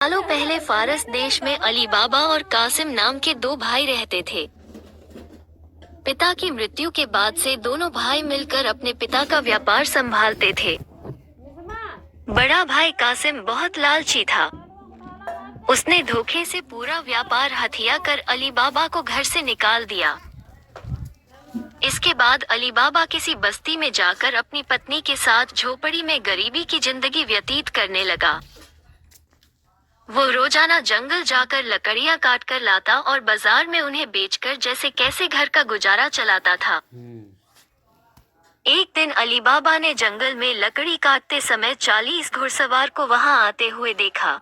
सालों पहले फारस देश में अली बाबा और कासिम नाम के दो भाई रहते थे। पिता की मृत्यु के बाद से दोनों भाई मिलकर अपने पिता का व्यापार संभालते थे। बड़ा भाई कासिम बहुत लालची था। उसने धोखे से पूरा व्यापार हथिया कर अली बाबा को घर से निकाल दिया। इसके बाद अली बाबा किसी बस्ती में जाकर अपनी पत्नी के साथ झोपड़ी में गरीबी की जिंदगी व्यतीत करने लगा। वो रोजाना जंगल जाकर लकड़ियां काट कर लाता और बाजार में उन्हें बेचकर जैसे कैसे घर का गुजारा चलाता था। एक दिन अली बाबा ने जंगल में लकड़ी काटते समय 40 घुड़सवार को वहां आते हुए देखा।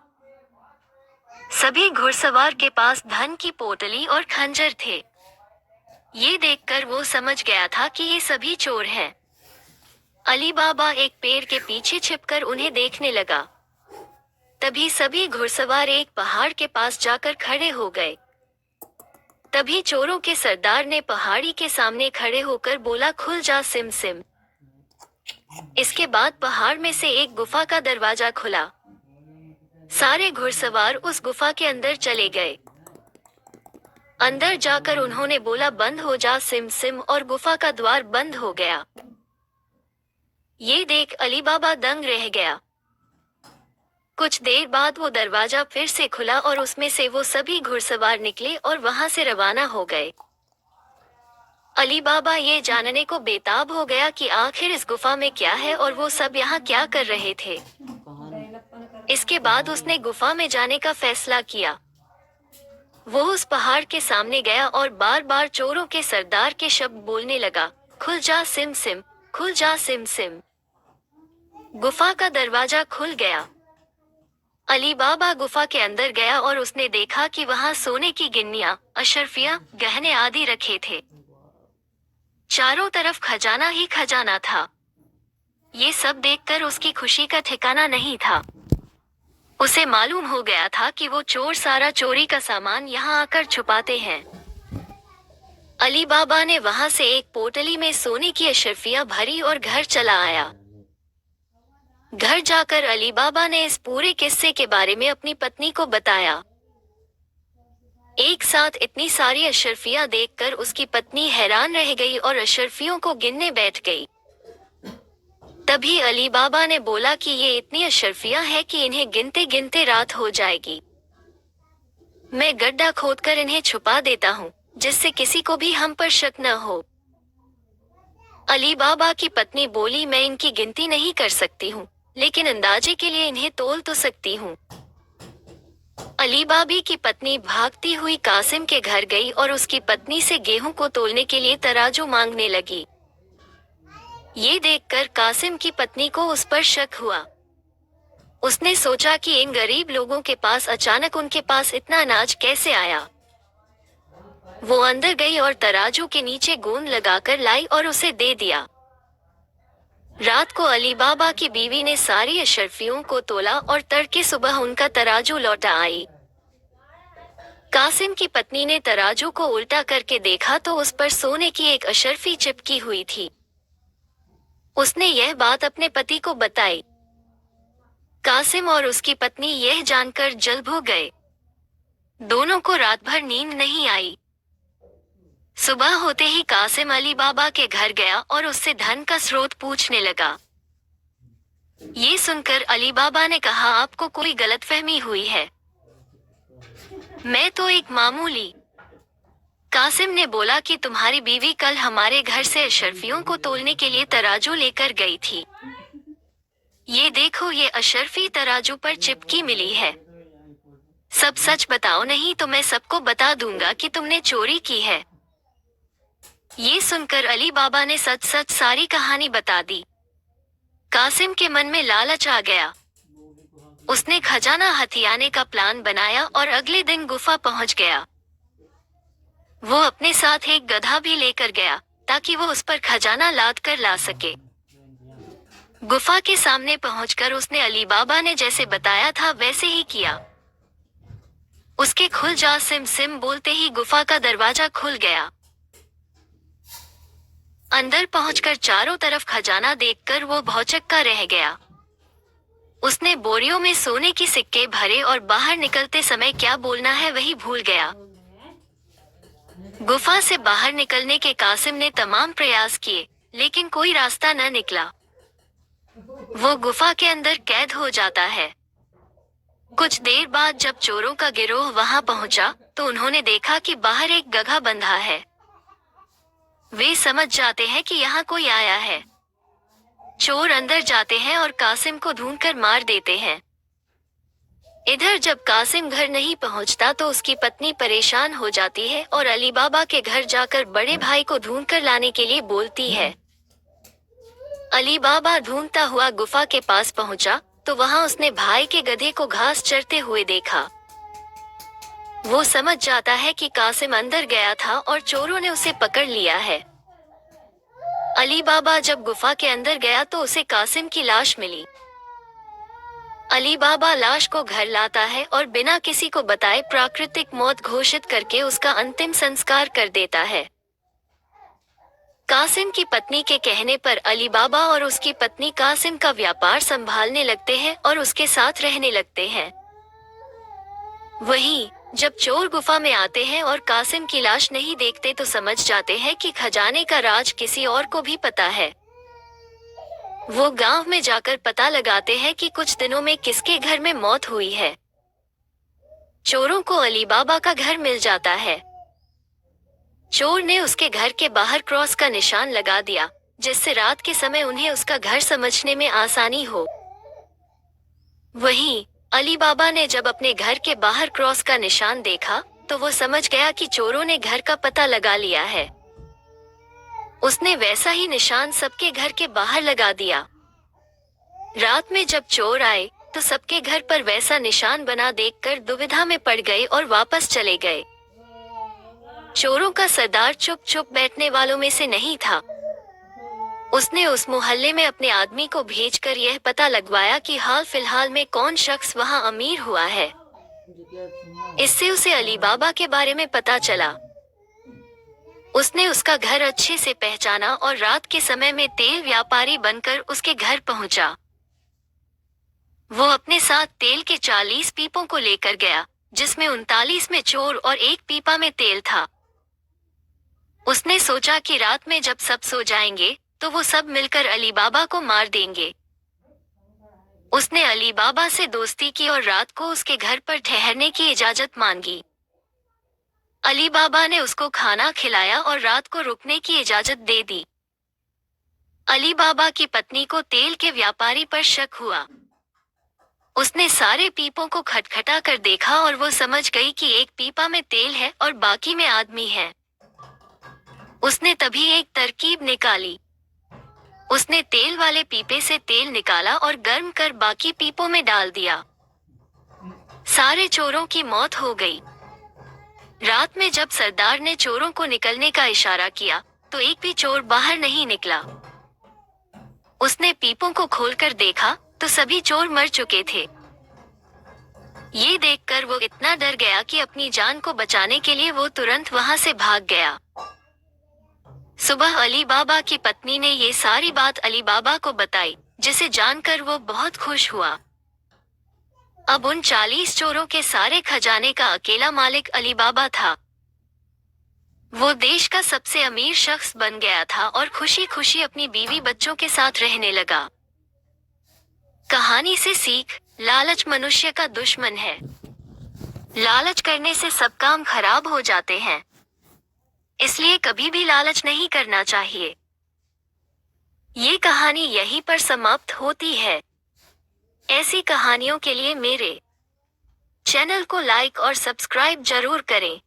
सभी घुड़सवार के पास धन की पोटली और खंजर थे। ये देखकर वो समझ गया था कि ये सभी चोर हैं। अली बाबा एक पेड़ के पीछे छिपकर उन्हें देखने लगा। तभी सभी घुड़सवार एक पहाड़ के पास जाकर खड़े हो गए। तभी चोरों के सरदार ने पहाड़ी के सामने खड़े होकर बोला, खुल जा सिम सिम। इसके बाद पहाड़ में से एक गुफा का दरवाजा खुला। सारे घुड़सवार उस गुफा के अंदर चले गए। अंदर जाकर उन्होंने बोला, बंद हो जा सिम सिम, और गुफा का द्वार बंद हो गया। ये देख अली बाबा दंग रह गया। कुछ देर बाद वो दरवाजा फिर से खुला और उसमें से वो सभी घुड़सवार निकले और वहां से रवाना हो गए। अली बाबा ये जानने को बेताब हो गया कि आखिर इस गुफा में क्या है और वो सब यहाँ क्या कर रहे थे। इसके बाद उसने गुफा में जाने का फैसला किया। वो उस पहाड़ के सामने गया और बार बार चोरों के सरदार के शब्द बोलने लगा, खुल जा सिम सिम, खुल जा सिम सिम। गुफा का दरवाजा खुल गया। अली बाबा गुफा के अंदर गया और उसने देखा कि वहां सोने की गिन्नियां, अशर्फियां, गहने आदि रखे थे। चारों तरफ खजाना ही खजाना था। ये सब देखकर उसकी खुशी का ठिकाना नहीं था। उसे मालूम हो गया था कि वो चोर सारा चोरी का सामान यहाँ आकर छुपाते हैं। अली बाबा ने वहां से एक पोटली में सोने की अशर्फियां भरी और घर चला आया। घर जाकर अली बाबा ने इस पूरे किस्से के बारे में अपनी पत्नी को बताया। एक साथ इतनी सारी अशर्फियां देखकर उसकी पत्नी हैरान रह गई और अशर्फियों को गिनने बैठ गई। तभी अली बाबा ने बोला कि ये इतनी अशर्फियां हैं कि इन्हें गिनते गिनते रात हो जाएगी। मैं गड्ढा खोदकर इन्हें छुपा देता हूँ, जिससे किसी को भी हम पर शक न हो। अली बाबा की पत्नी बोली, मैं इनकी गिनती नहीं कर सकती हूँ, लेकिन अंदाजे के लिए इन्हें तोल तो सकती हूँ। अली बाबी की पत्नी भागती हुई कासिम के घर गई और उसकी पत्नी से गेहूं को तोलने के लिए तराजू मांगने लगी। ये देखकर कासिम की पत्नी को उस पर शक हुआ। उसने सोचा कि इन गरीब लोगों के पास अचानक उनके पास इतना अनाज कैसे आया। वो अंदर गई और तराजू के नीचे गोंद लगाकर लाई और उसे दे दिया। रात को अली बाबा की बीवी ने सारी अशर्फियों को तोला और तड़के सुबह उनका तराजू लौटा आई। कासिम की पत्नी ने तराजू को उल्टा करके देखा तो उस पर सोने की एक अशर्फी चिपकी हुई थी। उसने यह बात अपने पति को बताई। कासिम और उसकी पत्नी यह जानकर जल्द हो गए। दोनों को रात भर नींद नहीं आई। सुबह होते ही कासिम अली बाबा के घर गया और उससे धन का स्रोत पूछने लगा। ये सुनकर अली बाबा ने कहा, आपको कोई गलतफहमी हुई है, मैं तो एक मामूली। कासिम ने बोला कि तुम्हारी बीवी कल हमारे घर से अशर्फियों को तोलने के लिए तराजू लेकर गई थी। ये देखो, ये अशर्फी तराजू पर चिपकी मिली है। सब सच बताओ, नहीं तो मैं सबको बता दूंगा कि तुमने चोरी की है। ये सुनकर अली बाबा ने सच सच सारी कहानी बता दी। कासिम के मन में लालच आ गया। उसने खजाना हथियाने का प्लान बनाया और अगले दिन गुफा पहुंच गया। वो अपने साथ एक गधा भी लेकर गया ताकि वो उस पर खजाना लाद कर ला सके। गुफा के सामने पहुंचकर उसने अली बाबा ने जैसे बताया था वैसे ही किया। उसके खुल जा सिम सिम बोलते ही गुफा का दरवाजा खुल गया। अंदर पहुंचकर चारों तरफ खजाना देखकर वो भौचक्का रह गया। उसने बोरियों में सोने की सिक्के भरे और बाहर निकलते समय क्या बोलना है वही भूल गया। गुफा से बाहर निकलने के कासिम ने तमाम प्रयास किए, लेकिन कोई रास्ता न निकला। वो गुफा के अंदर कैद हो जाता है। कुछ देर बाद जब चोरों का गिरोह वहां पहुंचा, तो उन्होंने देखा कि बाहर एक गधा बंधा है। वे समझ जाते हैं कि यहाँ कोई आया है। चोर अंदर जाते हैं और कासिम को ढूंढकर मार देते हैं। इधर जब कासिम घर नहीं पहुंचता तो उसकी पत्नी परेशान हो जाती है और अली बाबा के घर जाकर बड़े भाई को ढूंढकर लाने के लिए बोलती है। अली बाबा ढूंढता हुआ गुफा के पास पहुंचा तो वहां उसने भाई के गधे को घास चरते हुए देखा। वो समझ जाता है कि कासिम अंदर गया था और चोरों ने उसे पकड़ लिया है। अली बाबा जब गुफा के अंदर गया तो उसे कासिम की लाश मिली। अली बाबा लाश को घर लाता है और बिना किसी को बताए प्राकृतिक मौत घोषित करके उसका अंतिम संस्कार कर देता है। कासिम की पत्नी के कहने पर अली बाबा और उसकी पत्नी कासिम का व्यापार संभालने लगते हैं और उसके साथ रहने लगते हैं। वहीं जब चोर गुफा में आते हैं और कासिम की लाश नहीं देखते तो समझ जाते हैं कि खजाने का राज किसी और को भी पता है। वो गांव में जाकर पता लगाते हैं कि कुछ दिनों में किसके घर में मौत हुई है। चोरों को अली बाबा का घर मिल जाता है। चोर ने उसके घर के बाहर क्रॉस का निशान लगा दिया, जिससे रात के समय उन्हें उसका घर समझने में आसानी हो। वहीं अली बाबा ने जब अपने घर के बाहर क्रॉस का निशान देखा तो वो समझ गया कि चोरों ने घर का पता लगा लिया है। उसने वैसा ही निशान सबके घर के बाहर लगा दिया। रात में जब चोर आए तो सबके घर पर वैसा निशान बना देखकर दुविधा में पड़ गए और वापस चले गए। चोरों का सरदार चुप चुप बैठने वालों में से नहीं था। उसने उस मोहल्ले में अपने आदमी को भेजकर यह पता लगवाया कि हाल फिलहाल में कौन शख्स वहां अमीर हुआ है। इससे उसे अली बाबा के बारे में पता चला। उसने उसका घर अच्छे से पहचाना और रात के समय में तेल व्यापारी बनकर उसके घर पहुंचा। वो अपने साथ तेल के 40 पीपों को लेकर गया, जिसमें 39 में चोर और एक पीपा में तेल था। उसने सोचा कि रात में जब सब सो जाएंगे तो वो सब मिलकर अली बाबा को मार देंगे। उसने अली बाबा से दोस्ती की और रात को उसके घर पर ठहरने की इजाजत मांगी। अली बाबा ने उसको खाना खिलाया और रात को रुकने की इजाजत दे दी। अली बाबा की पत्नी को तेल के व्यापारी पर शक हुआ। उसने सारे पीपों को खटखटा कर देखा और वो समझ गई कि एक पीपा में तेल है और बाकी में आदमी है। उसने तभी एक तरकीब निकाली। उसने तेल वाले पीपे से तेल निकाला और गर्म कर बाकी पीपों में डाल दिया। सारे चोरों की मौत हो गई। रात में जब सरदार ने चोरों को निकलने का इशारा किया तो एक भी चोर बाहर नहीं निकला। उसने पीपों को खोलकर देखा तो सभी चोर मर चुके थे। ये देखकर वो इतना डर गया कि अपनी जान को बचाने के लिए वो तुरंत वहां से भाग गया। सुबह अली बाबा की पत्नी ने ये सारी बात अली बाबा को बताई, जिसे जानकर वो बहुत खुश हुआ। अब उन 40 चोरों के सारे खजाने का अकेला मालिक अली बाबा था। वो देश का सबसे अमीर शख्स बन गया था और खुशी खुशी अपनी बीवी बच्चों के साथ रहने लगा। कहानी से सीख: लालच मनुष्य का दुश्मन है। लालच करने से सब काम खराब हो जाते हैं, इसलिए कभी भी लालच नहीं करना चाहिए। ये कहानी यहीं पर समाप्त होती है। ऐसी कहानियों के लिए मेरे चैनल को लाइक और सब्सक्राइब जरूर करें।